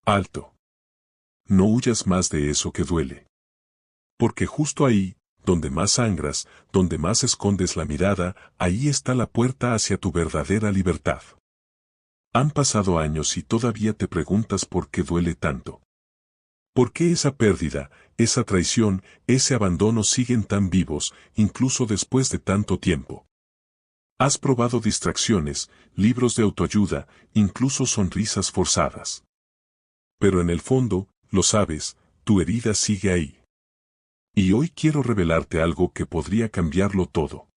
Alto. No huyas más de eso que duele. Porque justo ahí, donde más sangras, donde más escondes la mirada, ahí está la puerta hacia tu verdadera libertad. Han pasado años y todavía te preguntas por qué duele tanto. ¿Por qué esa pérdida, esa traición, ese abandono siguen tan vivos, incluso después de tanto tiempo? Has probado distracciones, libros de autoayuda, incluso sonrisas forzadas. Pero en el fondo, lo sabes, tu herida sigue ahí. Y hoy quiero revelarte algo que podría cambiarlo todo.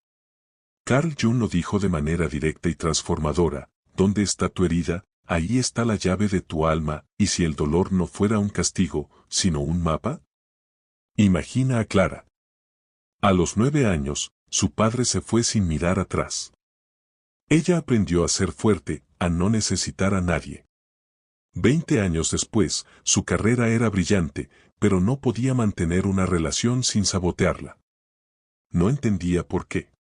Carl Jung lo dijo de manera directa y transformadora: ¿dónde está tu herida? Ahí está la llave de tu alma. ¿Y si el dolor no fuera un castigo, sino un mapa? Imagina a Clara. A los 9 años, su padre se fue sin mirar atrás. Ella aprendió a ser fuerte, a no necesitar a nadie. 20 años después, su carrera era brillante, pero no podía mantener una relación sin sabotearla. No entendía por qué.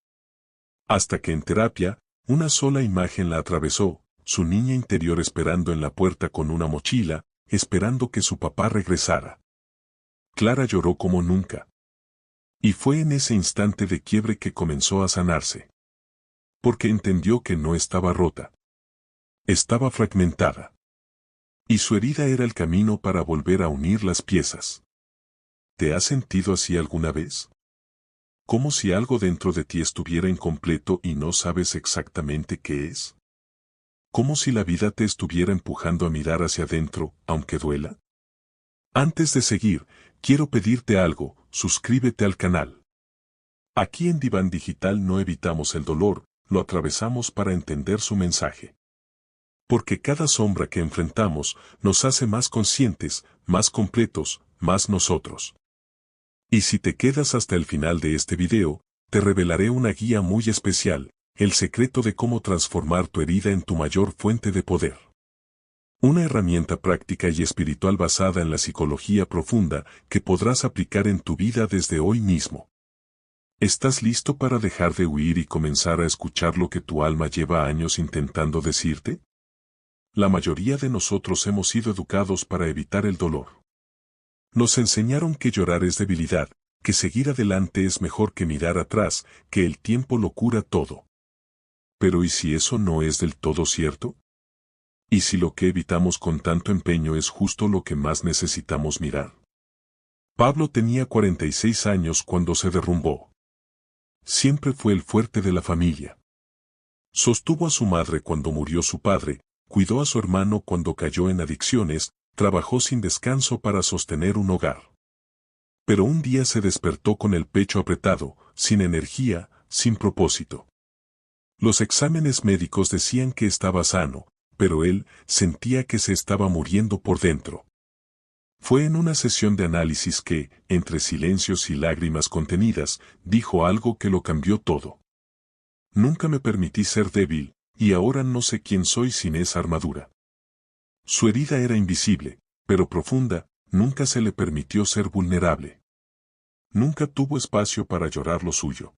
Hasta que en terapia, una sola imagen la atravesó: su niña interior esperando en la puerta con una mochila, esperando que su papá regresara. Clara lloró como nunca. Y fue en ese instante de quiebre que comenzó a sanarse. Porque entendió que no estaba rota. Estaba fragmentada. Y su herida era el camino para volver a unir las piezas. ¿Te has sentido así alguna vez? Como si algo dentro de ti estuviera incompleto y no sabes exactamente qué es. Como si la vida te estuviera empujando a mirar hacia adentro, aunque duela. Antes de seguir, quiero pedirte algo: suscríbete al canal. Aquí en Diván Digital no evitamos el dolor, lo atravesamos para entender su mensaje. Porque cada sombra que enfrentamos nos hace más conscientes, más completos, más nosotros. Y si te quedas hasta el final de este video, te revelaré una guía muy especial: el secreto de cómo transformar tu herida en tu mayor fuente de poder. Una herramienta práctica y espiritual basada en la psicología profunda que podrás aplicar en tu vida desde hoy mismo. ¿Estás listo para dejar de huir y comenzar a escuchar lo que tu alma lleva años intentando decirte? La mayoría de nosotros hemos sido educados para evitar el dolor. Nos enseñaron que llorar es debilidad, que seguir adelante es mejor que mirar atrás, que el tiempo lo cura todo. Pero ¿y si eso no es del todo cierto? ¿Y si lo que evitamos con tanto empeño es justo lo que más necesitamos mirar? Pablo tenía 46 años cuando se derrumbó. Siempre fue el fuerte de la familia. Sostuvo a su madre cuando murió su padre, cuidó a su hermano cuando cayó en adicciones, trabajó sin descanso para sostener un hogar. Pero un día se despertó con el pecho apretado, sin energía, sin propósito. Los exámenes médicos decían que estaba sano, pero él sentía que se estaba muriendo por dentro. Fue en una sesión de análisis que, entre silencios y lágrimas contenidas, dijo algo que lo cambió todo. Nunca me permití ser débil, y ahora no sé quién soy sin esa armadura. Su herida era invisible, pero profunda. Nunca se le permitió ser vulnerable. Nunca tuvo espacio para llorar lo suyo.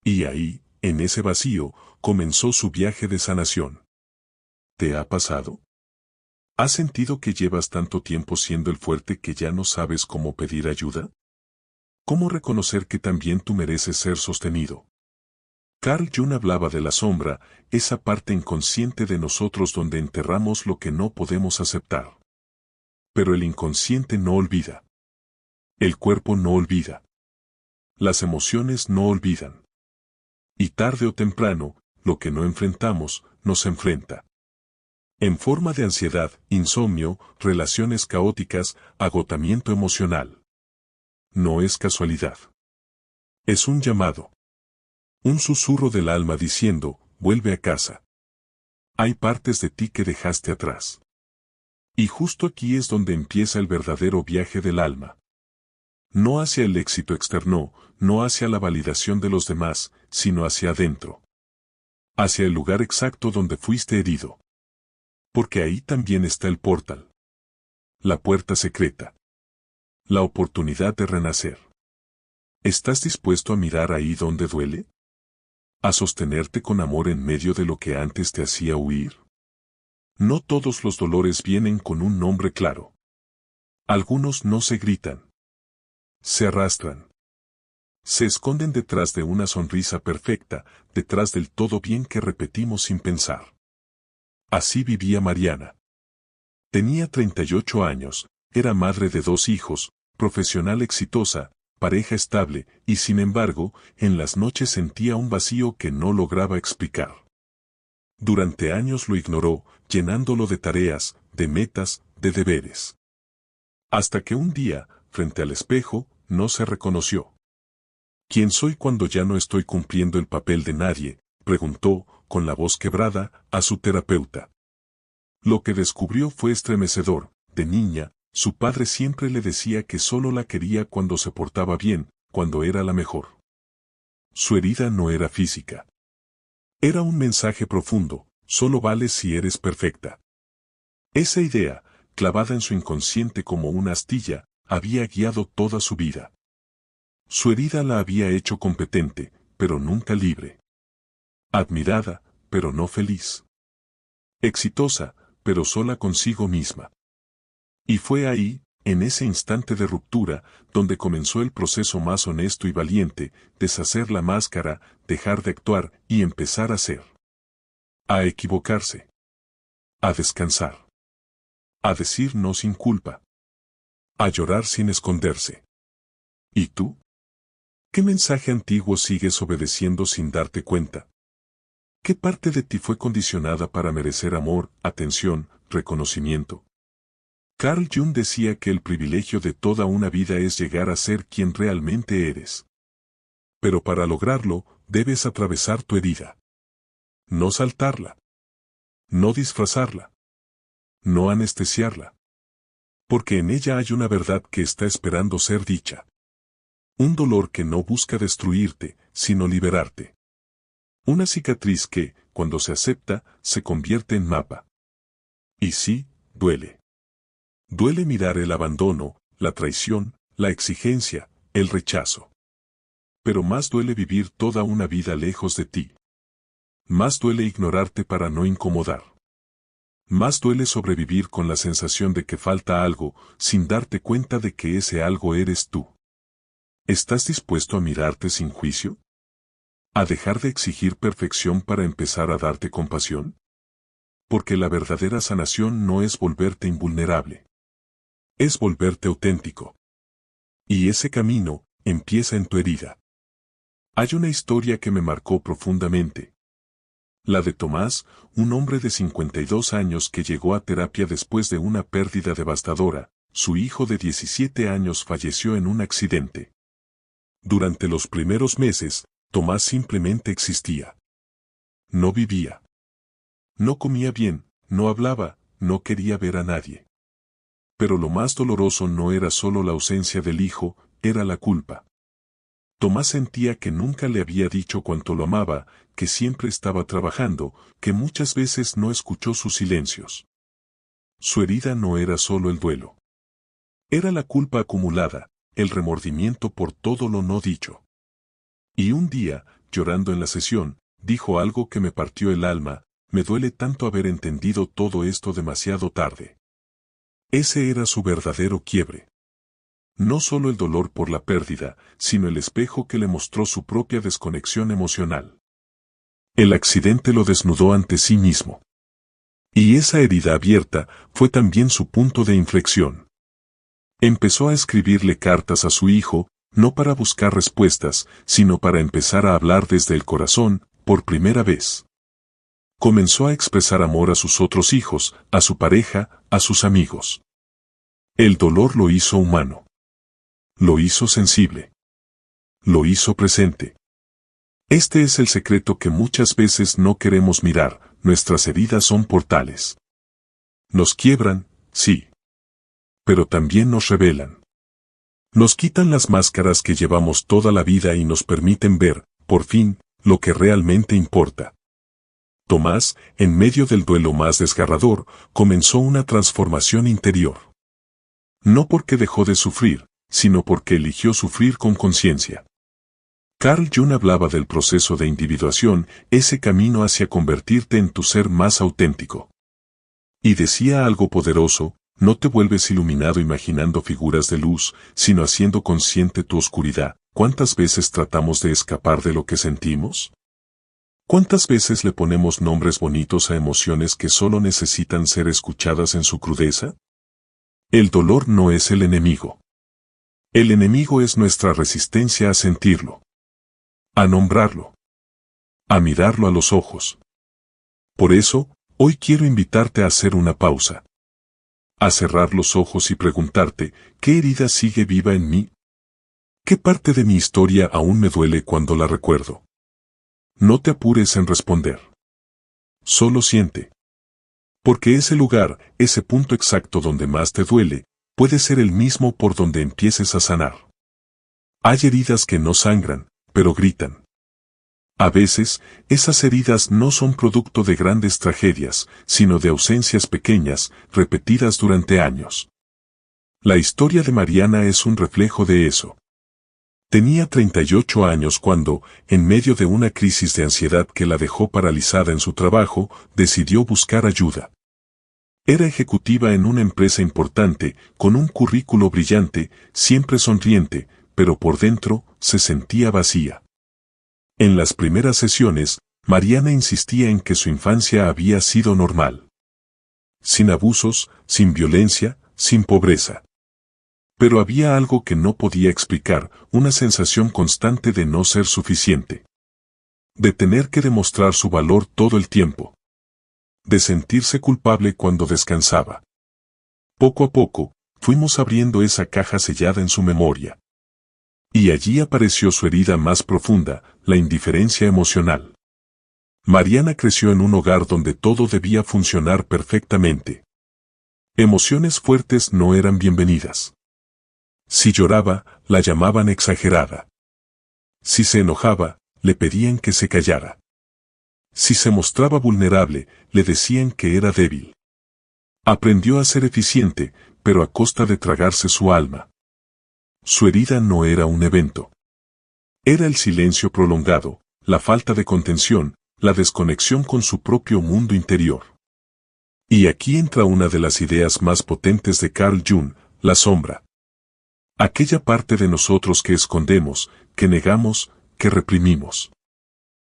Y ahí, en ese vacío, comenzó su viaje de sanación. ¿Te ha pasado? ¿Has sentido que llevas tanto tiempo siendo el fuerte que ya no sabes cómo pedir ayuda? ¿Cómo reconocer que también tú mereces ser sostenido? Carl Jung hablaba de la sombra, esa parte inconsciente de nosotros donde enterramos lo que no podemos aceptar. Pero el inconsciente no olvida. El cuerpo no olvida. Las emociones no olvidan. Y tarde o temprano, lo que no enfrentamos, nos enfrenta. En forma de ansiedad, insomnio, relaciones caóticas, agotamiento emocional. No es casualidad. Es un llamado. Un susurro del alma diciendo: vuelve a casa. Hay partes de ti que dejaste atrás. Y justo aquí es donde empieza el verdadero viaje del alma. No hacia el éxito externo, no hacia la validación de los demás, sino hacia adentro. Hacia el lugar exacto donde fuiste herido. Porque ahí también está el portal. La puerta secreta. La oportunidad de renacer. ¿Estás dispuesto a mirar ahí donde duele? ¿A sostenerte con amor en medio de lo que antes te hacía huir? No todos los dolores vienen con un nombre claro. Algunos no se gritan. Se arrastran. Se esconden detrás de una sonrisa perfecta, detrás del todo bien que repetimos sin pensar. Así vivía Mariana. Tenía 38 años, era madre de 2 hijos, profesional exitosa, pareja estable, y sin embargo, en las noches sentía un vacío que no lograba explicar. Durante años lo ignoró, llenándolo de tareas, de metas, de deberes. Hasta que un día, frente al espejo, no se reconoció. ¿Quién soy cuando ya no estoy cumpliendo el papel de nadie?, preguntó, con la voz quebrada, a su terapeuta. Lo que descubrió fue estremecedor. De niña, su padre siempre le decía que solo la quería cuando se portaba bien, cuando era la mejor. Su herida no era física. Era un mensaje profundo: solo vales si eres perfecta. Esa idea, clavada en su inconsciente como una astilla, había guiado toda su vida. Su herida la había hecho competente, pero nunca libre. Admirada, pero no feliz. Exitosa, pero sola consigo misma. Y fue ahí, en ese instante de ruptura, donde comenzó el proceso más honesto y valiente: deshacer la máscara, dejar de actuar y empezar a ser. A equivocarse. A descansar. A decir no sin culpa. A llorar sin esconderse. ¿Y tú? ¿Qué mensaje antiguo sigues obedeciendo sin darte cuenta? ¿Qué parte de ti fue condicionada para merecer amor, atención, reconocimiento? Carl Jung decía que el privilegio de toda una vida es llegar a ser quien realmente eres. Pero para lograrlo, debes atravesar tu herida. No saltarla. No disfrazarla. No anestesiarla. Porque en ella hay una verdad que está esperando ser dicha. Un dolor que no busca destruirte, sino liberarte. Una cicatriz que, cuando se acepta, se convierte en mapa. Y sí, duele. Duele mirar el abandono, la traición, la exigencia, el rechazo. Pero más duele vivir toda una vida lejos de ti. Más duele ignorarte para no incomodar. Más duele sobrevivir con la sensación de que falta algo, sin darte cuenta de que ese algo eres tú. ¿Estás dispuesto a mirarte sin juicio? ¿A dejar de exigir perfección para empezar a darte compasión? Porque la verdadera sanación no es volverte invulnerable. Es volverte auténtico. Y ese camino empieza en tu herida. Hay una historia que me marcó profundamente. La de Tomás, un hombre de 52 años que llegó a terapia después de una pérdida devastadora. Su hijo de 17 años falleció en un accidente. Durante los primeros meses, Tomás simplemente existía. No vivía. No comía bien, no hablaba, no quería ver a nadie. Pero lo más doloroso no era solo la ausencia del hijo, era la culpa. Tomás sentía que nunca le había dicho cuánto lo amaba, que siempre estaba trabajando, que muchas veces no escuchó sus silencios. Su herida no era solo el duelo. Era la culpa acumulada, el remordimiento por todo lo no dicho. Y un día, llorando en la sesión, dijo algo que me partió el alma: me duele tanto haber entendido todo esto demasiado tarde. Ese era su verdadero quiebre. No solo el dolor por la pérdida, sino el espejo que le mostró su propia desconexión emocional. El accidente lo desnudó ante sí mismo. Y esa herida abierta fue también su punto de inflexión. Empezó a escribirle cartas a su hijo, no para buscar respuestas, sino para empezar a hablar desde el corazón, por primera vez. Comenzó a expresar amor a sus otros hijos, a su pareja, a sus amigos. El dolor lo hizo humano. Lo hizo sensible. Lo hizo presente. Este es el secreto que muchas veces no queremos mirar: nuestras heridas son portales. Nos quiebran, sí. Pero también nos revelan. Nos quitan las máscaras que llevamos toda la vida y nos permiten ver, por fin, lo que realmente importa. Tomás, en medio del duelo más desgarrador, comenzó una transformación interior. No porque dejó de sufrir, sino porque eligió sufrir con conciencia. Carl Jung hablaba del proceso de individuación, ese camino hacia convertirte en tu ser más auténtico. Y decía algo poderoso: no te vuelves iluminado imaginando figuras de luz, sino haciendo consciente tu oscuridad. ¿Cuántas veces tratamos de escapar de lo que sentimos? ¿Cuántas veces le ponemos nombres bonitos a emociones que solo necesitan ser escuchadas en su crudeza? El dolor no es el enemigo. El enemigo es nuestra resistencia a sentirlo, a nombrarlo, a mirarlo a los ojos. Por eso, hoy quiero invitarte a hacer una pausa, a cerrar los ojos y preguntarte: ¿qué herida sigue viva en mí? ¿Qué parte de mi historia aún me duele cuando la recuerdo? No te apures en responder. Solo siente. Porque ese lugar, ese punto exacto donde más te duele, puede ser el mismo por donde empieces a sanar. Hay heridas que no sangran, pero gritan. A veces, esas heridas no son producto de grandes tragedias, sino de ausencias pequeñas, repetidas durante años. La historia de Mariana es un reflejo de eso. Tenía 38 años cuando, en medio de una crisis de ansiedad que la dejó paralizada en su trabajo, decidió buscar ayuda. Era ejecutiva en una empresa importante, con un currículo brillante, siempre sonriente, pero por dentro se sentía vacía. En las primeras sesiones, Mariana insistía en que su infancia había sido normal. Sin abusos, sin violencia, sin pobreza. Pero había algo que no podía explicar, una sensación constante de no ser suficiente. De tener que demostrar su valor todo el tiempo. De sentirse culpable cuando descansaba. Poco a poco, fuimos abriendo esa caja sellada en su memoria. Y allí apareció su herida más profunda, la indiferencia emocional. Mariana creció en un hogar donde todo debía funcionar perfectamente. Emociones fuertes no eran bienvenidas. Si lloraba, la llamaban exagerada. Si se enojaba, le pedían que se callara. Si se mostraba vulnerable, le decían que era débil. Aprendió a ser eficiente, pero a costa de tragarse su alma. Su herida no era un evento. Era el silencio prolongado, la falta de contención, la desconexión con su propio mundo interior. Y aquí entra una de las ideas más potentes de Carl Jung, la sombra. Aquella parte de nosotros que escondemos, que negamos, que reprimimos.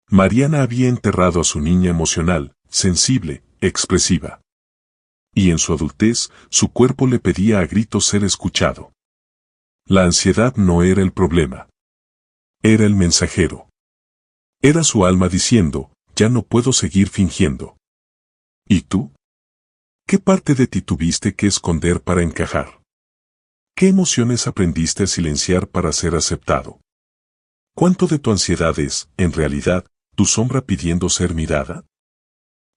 Mariana había enterrado a su niña emocional, sensible, expresiva. Y en su adultez, su cuerpo le pedía a gritos ser escuchado. La ansiedad no era el problema. Era el mensajero. Era su alma diciendo: ya no puedo seguir fingiendo. ¿Y tú? ¿Qué parte de ti tuviste que esconder para encajar? ¿Qué emociones aprendiste a silenciar para ser aceptado? ¿Cuánto de tu ansiedad es, en realidad, tu sombra pidiendo ser mirada?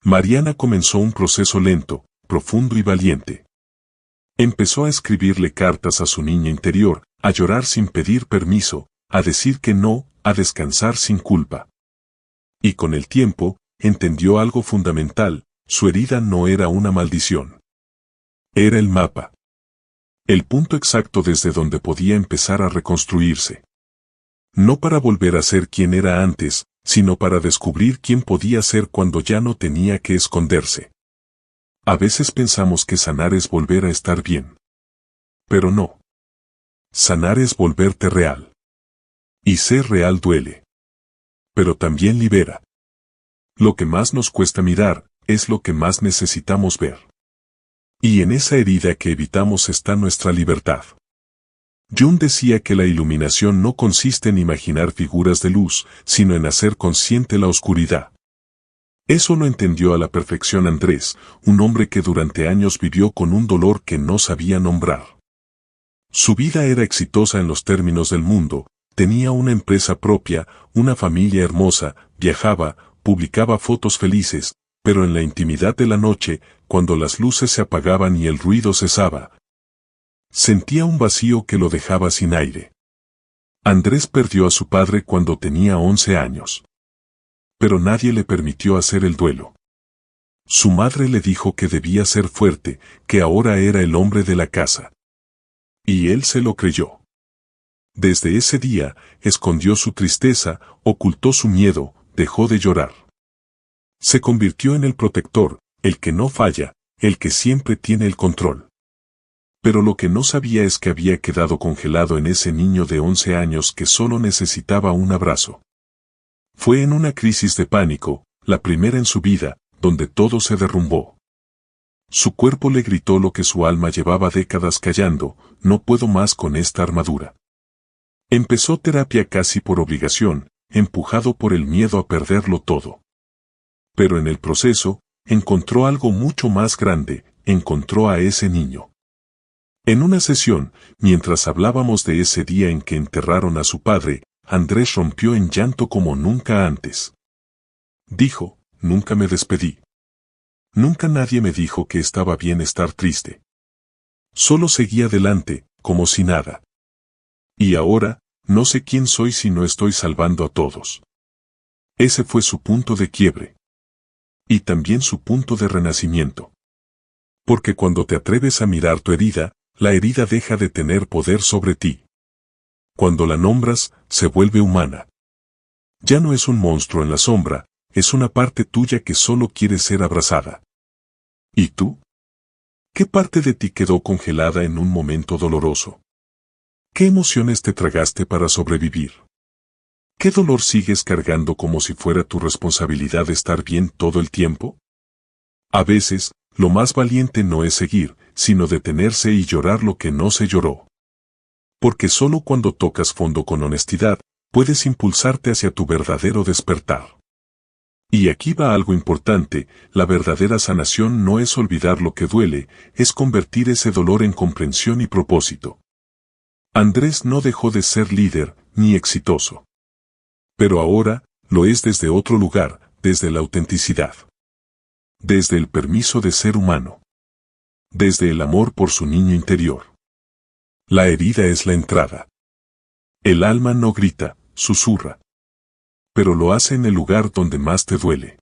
Mariana comenzó un proceso lento, profundo y valiente. Empezó a escribirle cartas a su niña interior, a llorar sin pedir permiso, a decir que no, a descansar sin culpa. Y con el tiempo, entendió algo fundamental: su herida no era una maldición. Era el mapa. El punto exacto desde donde podía empezar a reconstruirse. No para volver a ser quien era antes, sino para descubrir quién podía ser cuando ya no tenía que esconderse. A veces pensamos que sanar es volver a estar bien. Pero no. Sanar es volverte real. Y ser real duele. Pero también libera. Lo que más nos cuesta mirar, es lo que más necesitamos ver. Y en esa herida que evitamos está nuestra libertad. Jung decía que la iluminación no consiste en imaginar figuras de luz, sino en hacer consciente la oscuridad. Eso lo entendió a la perfección Andrés, un hombre que durante años vivió con un dolor que no sabía nombrar. Su vida era exitosa en los términos del mundo, tenía una empresa propia, una familia hermosa, viajaba, publicaba fotos felices, pero en la intimidad de la noche, cuando las luces se apagaban y el ruido cesaba, sentía un vacío que lo dejaba sin aire. Andrés perdió a su padre cuando tenía 11 años. Pero nadie le permitió hacer el duelo. Su madre le dijo que debía ser fuerte, que ahora era el hombre de la casa. Y él se lo creyó. Desde ese día, escondió su tristeza, ocultó su miedo, dejó de llorar. Se convirtió en el protector, el que no falla, el que siempre tiene el control. Pero lo que no sabía es que había quedado congelado en ese niño de 11 años que solo necesitaba un abrazo. Fue en una crisis de pánico, la primera en su vida, donde todo se derrumbó. Su cuerpo le gritó lo que su alma llevaba décadas callando: no puedo más con esta armadura. Empezó terapia casi por obligación, empujado por el miedo a perderlo todo. Pero en el proceso, encontró algo mucho más grande, encontró a ese niño. En una sesión, mientras hablábamos de ese día en que enterraron a su padre, Andrés rompió en llanto como nunca antes. Dijo: nunca me despedí. Nunca nadie me dijo que estaba bien estar triste. Solo seguí adelante, como si nada. Y ahora, no sé quién soy si no estoy salvando a todos. Ese fue su punto de quiebre. Y también su punto de renacimiento. Porque cuando te atreves a mirar tu herida, la herida deja de tener poder sobre ti. Cuando la nombras, se vuelve humana. Ya no es un monstruo en la sombra, es una parte tuya que solo quiere ser abrazada. ¿Y tú? ¿Qué parte de ti quedó congelada en un momento doloroso? ¿Qué emociones te tragaste para sobrevivir? ¿Qué dolor sigues cargando como si fuera tu responsabilidad estar bien todo el tiempo? A veces, lo más valiente no es seguir, sino detenerse y llorar lo que no se lloró. Porque solo cuando tocas fondo con honestidad, puedes impulsarte hacia tu verdadero despertar. Y aquí va algo importante: la verdadera sanación no es olvidar lo que duele, es convertir ese dolor en comprensión y propósito. Andrés no dejó de ser líder, ni exitoso. Pero ahora, lo es desde otro lugar, desde la autenticidad. Desde el permiso de ser humano. Desde el amor por su niño interior. La herida es la entrada. El alma no grita, susurra. Pero lo hace en el lugar donde más te duele.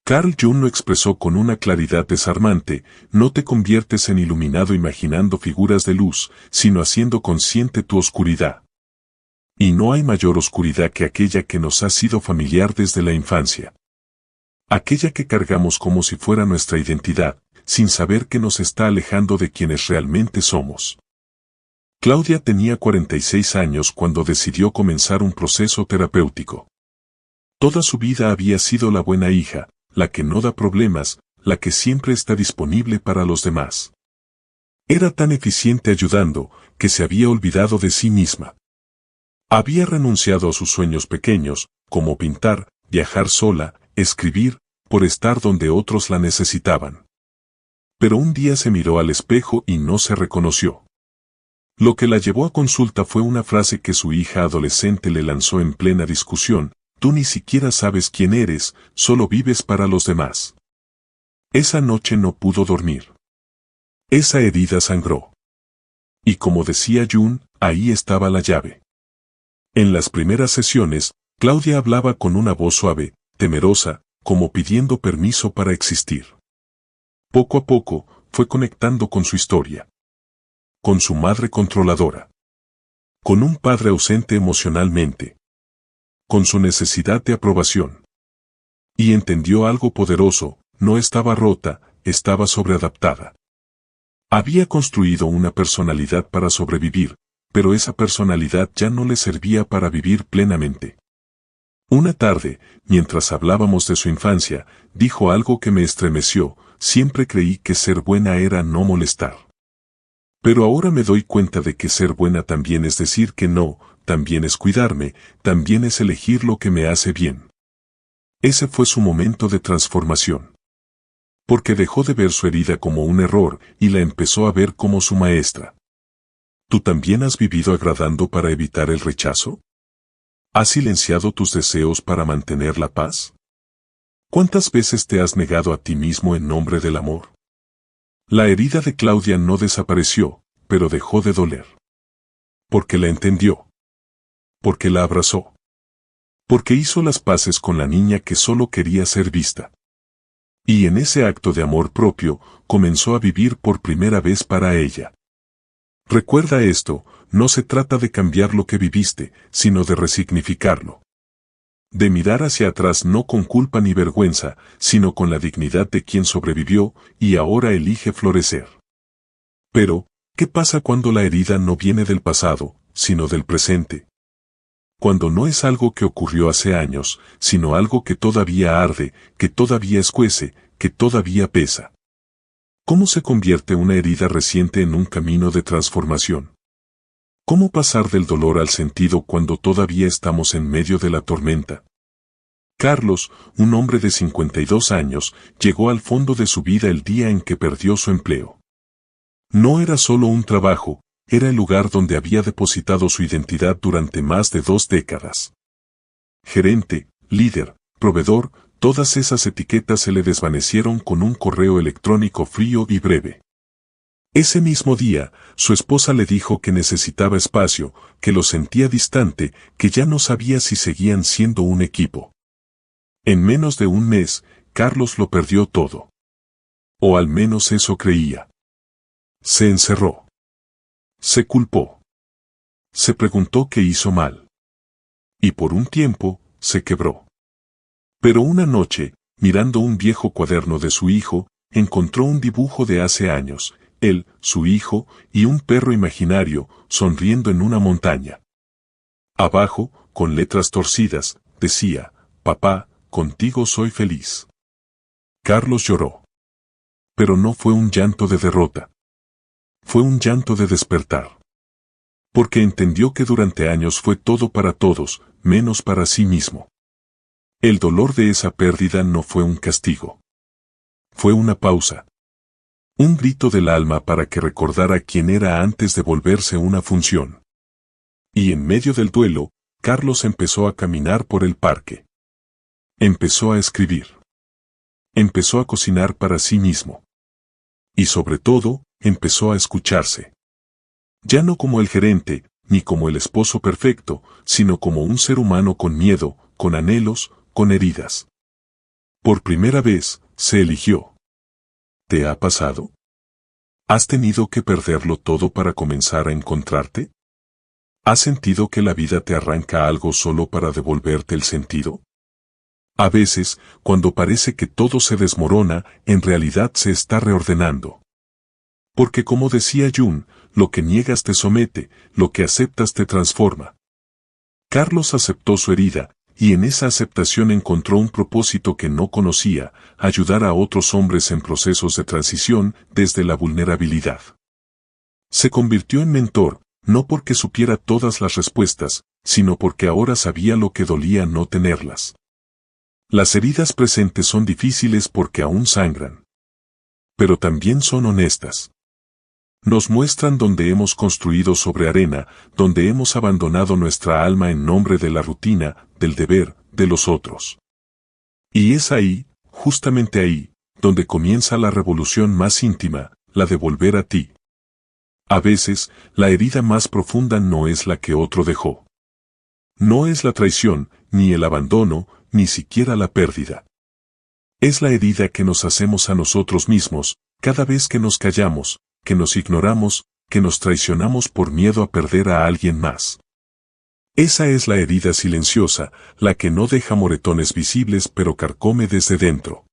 Carl Jung lo expresó con una claridad desarmante: no te conviertes en iluminado imaginando figuras de luz, sino haciendo consciente tu oscuridad. Y no hay mayor oscuridad que aquella que nos ha sido familiar desde la infancia. Aquella que cargamos como si fuera nuestra identidad, sin saber que nos está alejando de quienes realmente somos. Claudia tenía 46 años cuando decidió comenzar un proceso terapéutico. Toda su vida había sido la buena hija, la que no da problemas, la que siempre está disponible para los demás. Era tan eficiente ayudando, que se había olvidado de sí misma. Había renunciado a sus sueños pequeños, como pintar, viajar sola, escribir, por estar donde otros la necesitaban. Pero un día se miró al espejo y no se reconoció. Lo que la llevó a consulta fue una frase que su hija adolescente le lanzó en plena discusión: tú ni siquiera sabes quién eres, solo vives para los demás. Esa noche no pudo dormir. Esa herida sangró. Y como decía Jung, ahí estaba la llave. En las primeras sesiones, Claudia hablaba con una voz suave, temerosa, como pidiendo permiso para existir. Poco a poco, fue conectando con su historia. Con su madre controladora. Con un padre ausente emocionalmente. Con su necesidad de aprobación. Y entendió algo poderoso: no estaba rota, estaba sobreadaptada. Había construido una personalidad para sobrevivir, pero esa personalidad ya no le servía para vivir plenamente. Una tarde, mientras hablábamos de su infancia, dijo algo que me estremeció: siempre creí que ser buena era no molestar. Pero ahora me doy cuenta de que ser buena también es decir que no, también es cuidarme, también es elegir lo que me hace bien. Ese fue su momento de transformación. Porque dejó de ver su herida como un error y la empezó a ver como su maestra. ¿Tú también has vivido agradando para evitar el rechazo? ¿Has silenciado tus deseos para mantener la paz? ¿Cuántas veces te has negado a ti mismo en nombre del amor? La herida de Claudia no desapareció, pero dejó de doler. Porque la entendió. Porque la abrazó. Porque hizo las paces con la niña que solo quería ser vista. Y en ese acto de amor propio, comenzó a vivir por primera vez para ella. Recuerda esto: no se trata de cambiar lo que viviste, sino de resignificarlo. De mirar hacia atrás no con culpa ni vergüenza, sino con la dignidad de quien sobrevivió y ahora elige florecer. Pero, ¿qué pasa cuando la herida no viene del pasado, sino del presente? Cuando no es algo que ocurrió hace años, sino algo que todavía arde, que todavía escuece, que todavía pesa. ¿Cómo se convierte una herida reciente en un camino de transformación? ¿Cómo pasar del dolor al sentido cuando todavía estamos en medio de la tormenta? Carlos, un hombre de 52 años, llegó al fondo de su vida el día en que perdió su empleo. No era solo un trabajo, era el lugar donde había depositado su identidad durante más de 2 décadas. Gerente, líder, proveedor, todas esas etiquetas se le desvanecieron con un correo electrónico frío y breve. Ese mismo día, su esposa le dijo que necesitaba espacio, que lo sentía distante, que ya no sabía si seguían siendo un equipo. En menos de un mes, Carlos lo perdió todo. O al menos eso creía. Se encerró. Se culpó. Se preguntó qué hizo mal. Y por un tiempo, se quebró. Pero una noche, mirando un viejo cuaderno de su hijo, encontró un dibujo de hace años, él, su hijo, y un perro imaginario, sonriendo en una montaña. Abajo, con letras torcidas, decía, «Papá, contigo soy feliz». Carlos lloró. Pero no fue un llanto de derrota. Fue un llanto de despertar. Porque entendió que durante años fue todo para todos, menos para sí mismo. El dolor de esa pérdida no fue un castigo. Fue una pausa. Un grito del alma para que recordara quién era antes de volverse una función. Y en medio del duelo, Carlos empezó a caminar por el parque. Empezó a escribir. Empezó a cocinar para sí mismo. Y sobre todo, empezó a escucharse. Ya no como el gerente, ni como el esposo perfecto, sino como un ser humano con miedo, con anhelos, con heridas. Por primera vez, se eligió. ¿Te ha pasado? ¿Has tenido que perderlo todo para comenzar a encontrarte? ¿Has sentido que la vida te arranca algo solo para devolverte el sentido? A veces, cuando parece que todo se desmorona, en realidad se está reordenando. Porque como decía Jung, lo que niegas te somete, lo que aceptas te transforma. Carlos aceptó su herida, y en esa aceptación encontró un propósito que no conocía, ayudar a otros hombres en procesos de transición desde la vulnerabilidad. Se convirtió en mentor, no porque supiera todas las respuestas, sino porque ahora sabía lo que dolía no tenerlas. Las heridas presentes son difíciles porque aún sangran. Pero también son honestas. Nos muestran donde hemos construido sobre arena, donde hemos abandonado nuestra alma en nombre de la rutina, del deber, de los otros. Y es ahí, justamente ahí, donde comienza la revolución más íntima, la de volver a ti. A veces, la herida más profunda no es la que otro dejó. No es la traición, ni el abandono, ni siquiera la pérdida. Es la herida que nos hacemos a nosotros mismos, cada vez que nos callamos, que nos ignoramos, que nos traicionamos por miedo a perder a alguien más. Esa es la herida silenciosa, la que no deja moretones visibles pero carcome desde dentro.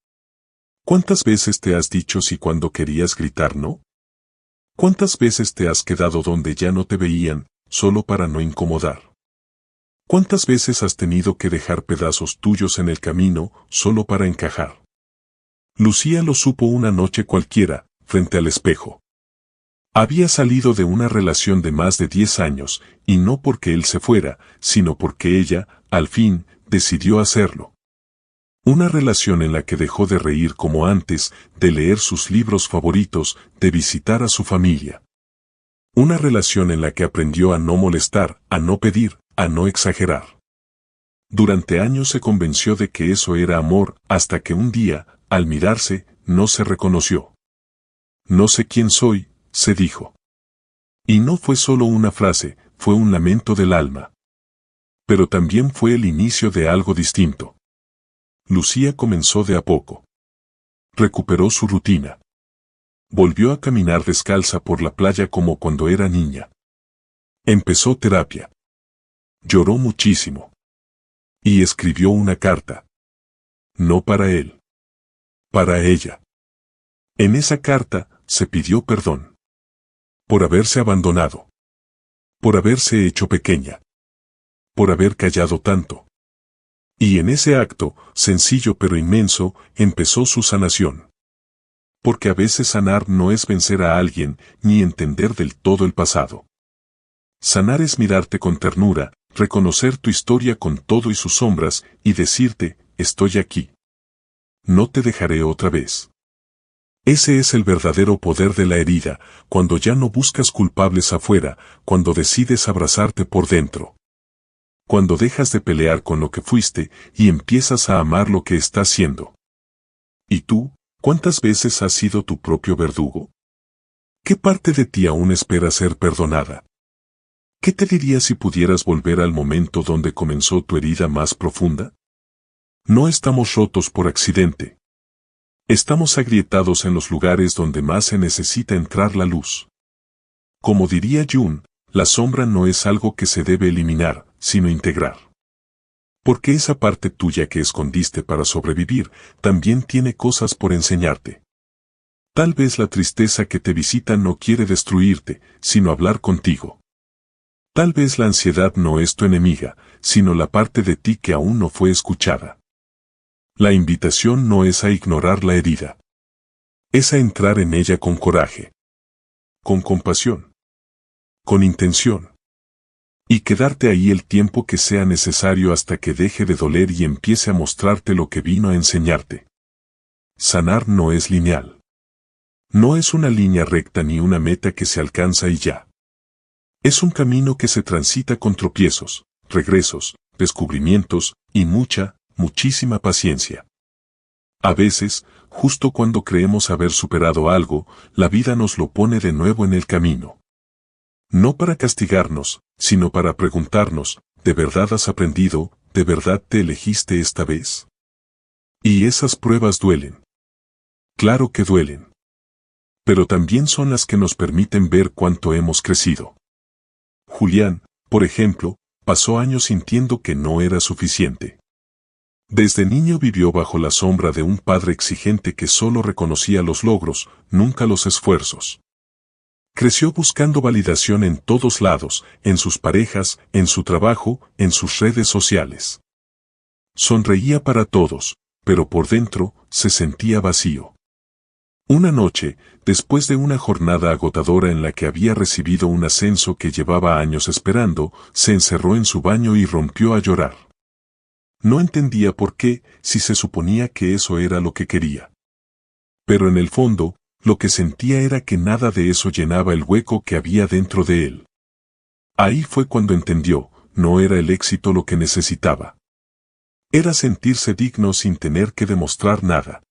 ¿Cuántas veces te has dicho sí cuando querías gritar no? ¿Cuántas veces te has quedado donde ya no te veían, solo para no incomodar? ¿Cuántas veces has tenido que dejar pedazos tuyos en el camino, solo para encajar? Lucía lo supo una noche cualquiera, frente al espejo. Había salido de una relación de más de 10 años, y no porque él se fuera, sino porque ella, al fin, decidió hacerlo. Una relación en la que dejó de reír como antes, de leer sus libros favoritos, de visitar a su familia. Una relación en la que aprendió a no molestar, a no pedir, a no exagerar. Durante años se convenció de que eso era amor, hasta que un día, al mirarse, no se reconoció. No sé quién soy, se dijo. Y no fue solo una frase, fue un lamento del alma. Pero también fue el inicio de algo distinto. Lucía comenzó de a poco. Recuperó su rutina. Volvió a caminar descalza por la playa como cuando era niña. Empezó terapia. Lloró muchísimo. Y escribió una carta. No para él. Para ella. En esa carta, se pidió perdón. Por haberse abandonado. Por haberse hecho pequeña. Por haber callado tanto. Y en ese acto, sencillo pero inmenso, empezó su sanación. Porque a veces sanar no es vencer a alguien, ni entender del todo el pasado. Sanar es mirarte con ternura, reconocer tu historia con todo y sus sombras, y decirte, estoy aquí. No te dejaré otra vez. Ese es el verdadero poder de la herida, cuando ya no buscas culpables afuera, cuando decides abrazarte por dentro. Cuando dejas de pelear con lo que fuiste y empiezas a amar lo que estás siendo. ¿Y tú, cuántas veces has sido tu propio verdugo? ¿Qué parte de ti aún espera ser perdonada? ¿Qué te dirías si pudieras volver al momento donde comenzó tu herida más profunda? No estamos rotos por accidente. Estamos agrietados en los lugares donde más se necesita entrar la luz. Como diría Jung, la sombra no es algo que se debe eliminar, sino integrar. Porque esa parte tuya que escondiste para sobrevivir, también tiene cosas por enseñarte. Tal vez la tristeza que te visita no quiere destruirte, sino hablar contigo. Tal vez la ansiedad no es tu enemiga, sino la parte de ti que aún no fue escuchada. La invitación no es a ignorar la herida. Es a entrar en ella con coraje. Con compasión. Con intención. Y quedarte ahí el tiempo que sea necesario hasta que deje de doler y empiece a mostrarte lo que vino a enseñarte. Sanar no es lineal. No es una línea recta ni una meta que se alcanza y ya. Es un camino que se transita con tropiezos, regresos, descubrimientos, y muchísima paciencia. A veces, justo cuando creemos haber superado algo, la vida nos lo pone de nuevo en el camino. No para castigarnos, sino para preguntarnos, ¿de verdad has aprendido? ¿De verdad te elegiste esta vez? Y esas pruebas duelen. Claro que duelen. Pero también son las que nos permiten ver cuánto hemos crecido. Julián, por ejemplo, pasó años sintiendo que no era suficiente. Desde niño vivió bajo la sombra de un padre exigente que solo reconocía los logros, nunca los esfuerzos. Creció buscando validación en todos lados, en sus parejas, en su trabajo, en sus redes sociales. Sonreía para todos, pero por dentro se sentía vacío. Una noche, después de una jornada agotadora en la que había recibido un ascenso que llevaba años esperando, se encerró en su baño y rompió a llorar. No entendía por qué, si se suponía que eso era lo que quería. Pero en el fondo, lo que sentía era que nada de eso llenaba el hueco que había dentro de él. Ahí fue cuando entendió, no era el éxito lo que necesitaba. Era sentirse digno sin tener que demostrar nada.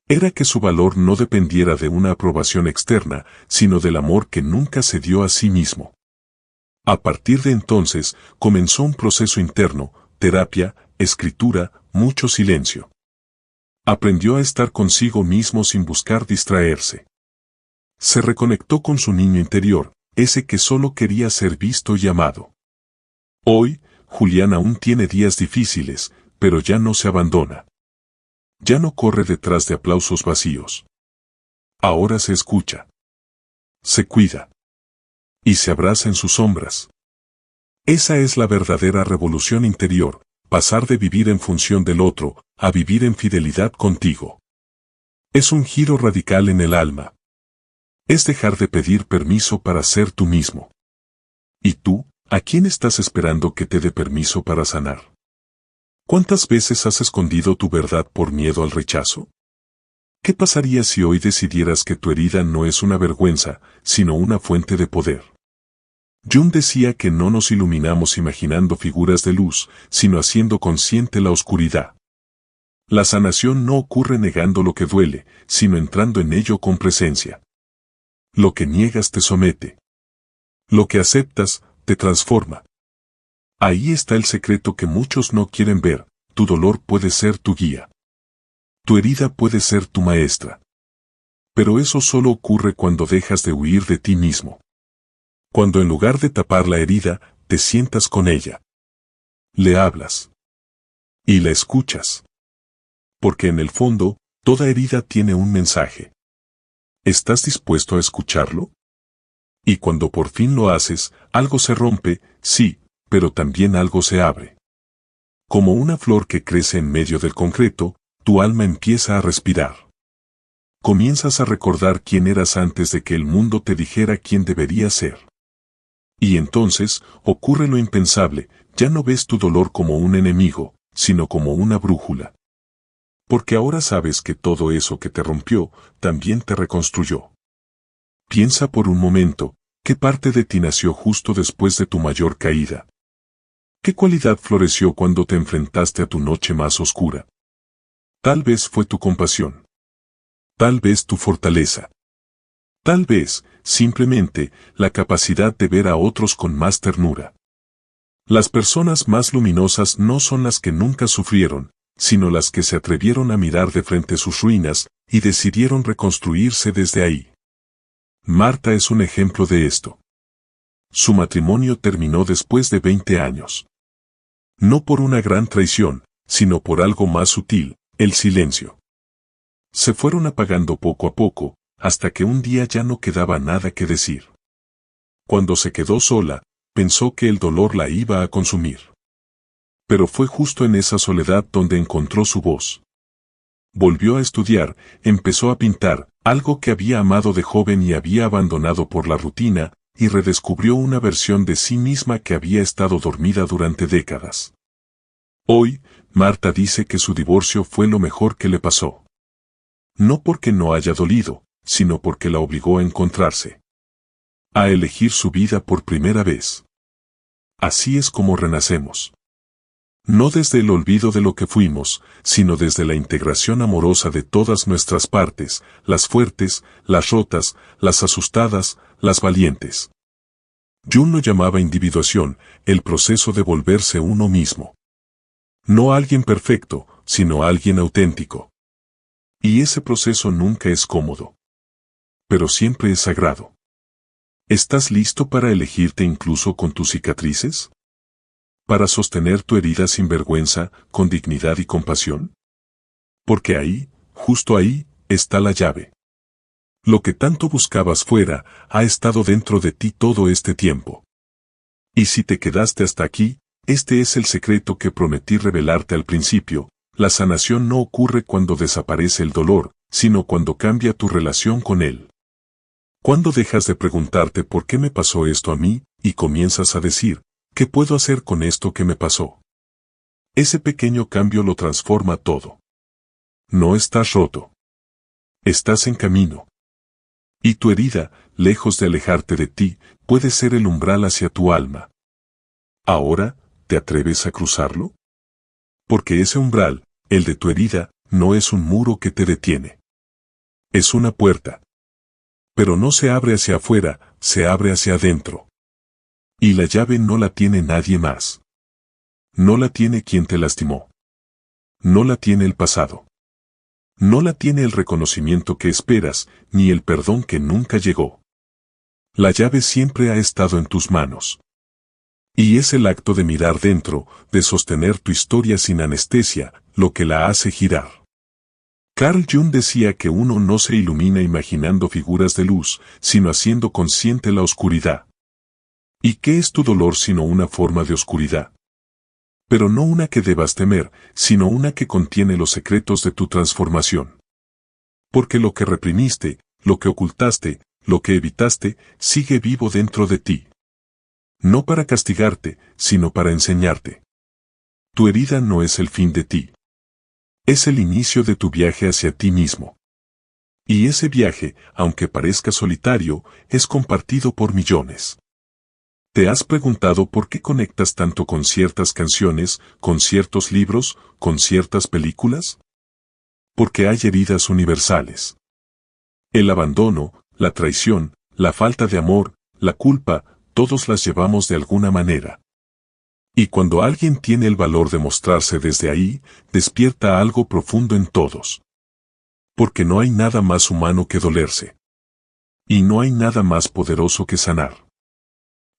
Era que su valor no dependiera de una aprobación externa, sino del amor que nunca se dio a sí mismo. A partir de entonces, comenzó un proceso interno, terapia, escritura, mucho silencio. Aprendió a estar consigo mismo sin buscar distraerse. Se reconectó con su niño interior, ese que solo quería ser visto y amado. Hoy, Julián aún tiene días difíciles, pero ya no se abandona. Ya no corre detrás de aplausos vacíos. Ahora se escucha. Se cuida. Y se abraza en sus sombras. Esa es la verdadera revolución interior, pasar de vivir en función del otro, a vivir en fidelidad contigo. Es un giro radical en el alma. Es dejar de pedir permiso para ser tú mismo. ¿Y tú, a quién estás esperando que te dé permiso para sanar? ¿Cuántas veces has escondido tu verdad por miedo al rechazo? ¿Qué pasaría si hoy decidieras que tu herida no es una vergüenza, sino una fuente de poder? Jung decía que no nos iluminamos imaginando figuras de luz, sino haciendo consciente la oscuridad. La sanación no ocurre negando lo que duele, sino entrando en ello con presencia. Lo que niegas te somete. Lo que aceptas, te transforma. Ahí está el secreto que muchos no quieren ver, tu dolor puede ser tu guía. Tu herida puede ser tu maestra. Pero eso solo ocurre cuando dejas de huir de ti mismo. Cuando en lugar de tapar la herida, te sientas con ella. Le hablas. Y la escuchas. Porque en el fondo, toda herida tiene un mensaje. ¿Estás dispuesto a escucharlo? Y cuando por fin lo haces, algo se rompe, sí, pero también algo se abre. Como una flor que crece en medio del concreto, tu alma empieza a respirar. Comienzas a recordar quién eras antes de que el mundo te dijera quién deberías ser. Y entonces, ocurre lo impensable, ya no ves tu dolor como un enemigo, sino como una brújula. Porque ahora sabes que todo eso que te rompió, también te reconstruyó. Piensa por un momento, ¿qué parte de ti nació justo después de tu mayor caída? ¿Qué cualidad floreció cuando te enfrentaste a tu noche más oscura? Tal vez fue tu compasión. Tal vez tu fortaleza. Tal vez, simplemente, la capacidad de ver a otros con más ternura. Las personas más luminosas no son las que nunca sufrieron, sino las que se atrevieron a mirar de frente sus ruinas y decidieron reconstruirse desde ahí. Marta es un ejemplo de esto. Su matrimonio terminó después de 20 años. No por una gran traición, sino por algo más sutil, el silencio. Se fueron apagando poco a poco, hasta que un día ya no quedaba nada que decir. Cuando se quedó sola, pensó que el dolor la iba a consumir. Pero fue justo en esa soledad donde encontró su voz. Volvió a estudiar, empezó a pintar, algo que había amado de joven y había abandonado por la rutina, y redescubrió una versión de sí misma que había estado dormida durante décadas. Hoy, Marta dice que su divorcio fue lo mejor que le pasó. No porque no haya dolido, sino porque la obligó a encontrarse. A elegir su vida por primera vez. Así es como renacemos. No desde el olvido de lo que fuimos, sino desde la integración amorosa de todas nuestras partes, las fuertes, las rotas, las asustadas, las valientes. Jung lo llamaba individuación, el proceso de volverse uno mismo. No alguien perfecto, sino alguien auténtico. Y ese proceso nunca es cómodo. Pero siempre es sagrado. ¿Estás listo para elegirte incluso con tus cicatrices? ¿Para sostener tu herida sin vergüenza, con dignidad y compasión? Porque ahí, justo ahí, está la llave. Lo que tanto buscabas fuera, ha estado dentro de ti todo este tiempo. Y si te quedaste hasta aquí, este es el secreto que prometí revelarte al principio: la sanación no ocurre cuando desaparece el dolor, sino cuando cambia tu relación con él. Cuando dejas de preguntarte por qué me pasó esto a mí, y comienzas a decir, ¿qué puedo hacer con esto que me pasó? Ese pequeño cambio lo transforma todo. No estás roto. Estás en camino. Y tu herida, lejos de alejarte de ti, puede ser el umbral hacia tu alma. Ahora, ¿te atreves a cruzarlo? Porque ese umbral, el de tu herida, no es un muro que te detiene. Es una puerta. Pero no se abre hacia afuera, se abre hacia adentro. Y la llave no la tiene nadie más. No la tiene quien te lastimó. No la tiene el pasado. No la tiene el reconocimiento que esperas, ni el perdón que nunca llegó. La llave siempre ha estado en tus manos. Y es el acto de mirar dentro, de sostener tu historia sin anestesia, lo que la hace girar. Carl Jung decía que uno no se ilumina imaginando figuras de luz, sino haciendo consciente la oscuridad. ¿Y qué es tu dolor sino una forma de oscuridad? Pero no una que debas temer, sino una que contiene los secretos de tu transformación. Porque lo que reprimiste, lo que ocultaste, lo que evitaste, sigue vivo dentro de ti. No para castigarte, sino para enseñarte. Tu herida no es el fin de ti. Es el inicio de tu viaje hacia ti mismo. Y ese viaje, aunque parezca solitario, es compartido por millones. ¿Te has preguntado por qué conectas tanto con ciertas canciones, con ciertos libros, con ciertas películas? Porque hay heridas universales. El abandono, la traición, la falta de amor, la culpa, todos las llevamos de alguna manera. Y cuando alguien tiene el valor de mostrarse desde ahí, despierta algo profundo en todos. Porque no hay nada más humano que dolerse. Y no hay nada más poderoso que sanar.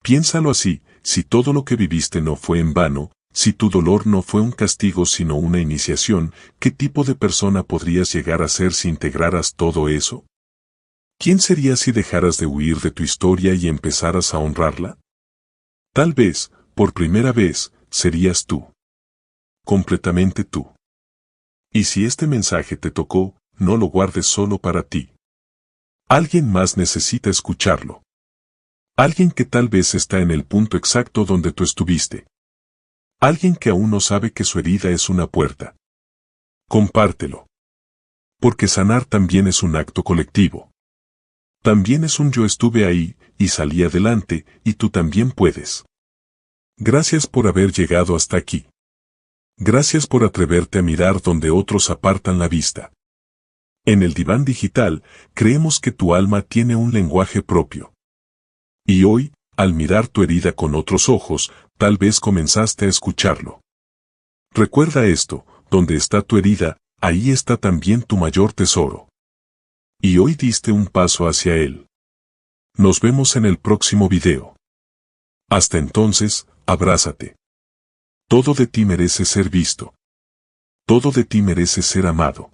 Piénsalo así: si todo lo que viviste no fue en vano, Si tu dolor no fue un castigo sino una iniciación, ¿qué tipo de persona podrías llegar a ser si integraras todo eso? ¿Quién serías si dejaras de huir de tu historia y empezaras a honrarla? Tal vez, por primera vez, serías tú. Completamente tú. Y si este mensaje te tocó, no lo guardes solo para ti. Alguien más necesita escucharlo. Alguien que tal vez está en el punto exacto donde tú estuviste. Alguien que aún no sabe que su herida es una puerta. Compártelo. Porque sanar también es un acto colectivo. También es un yo estuve ahí, y salí adelante, y tú también puedes. Gracias por haber llegado hasta aquí. Gracias por atreverte a mirar donde otros apartan la vista. En el diván digital, creemos que tu alma tiene un lenguaje propio. Y hoy, al mirar tu herida con otros ojos, tal vez comenzaste a escucharlo. Recuerda esto, donde está tu herida, ahí está también tu mayor tesoro. Y hoy diste un paso hacia él. Nos vemos en el próximo video. Hasta entonces, abrázate. Todo de ti merece ser visto. Todo de ti merece ser amado.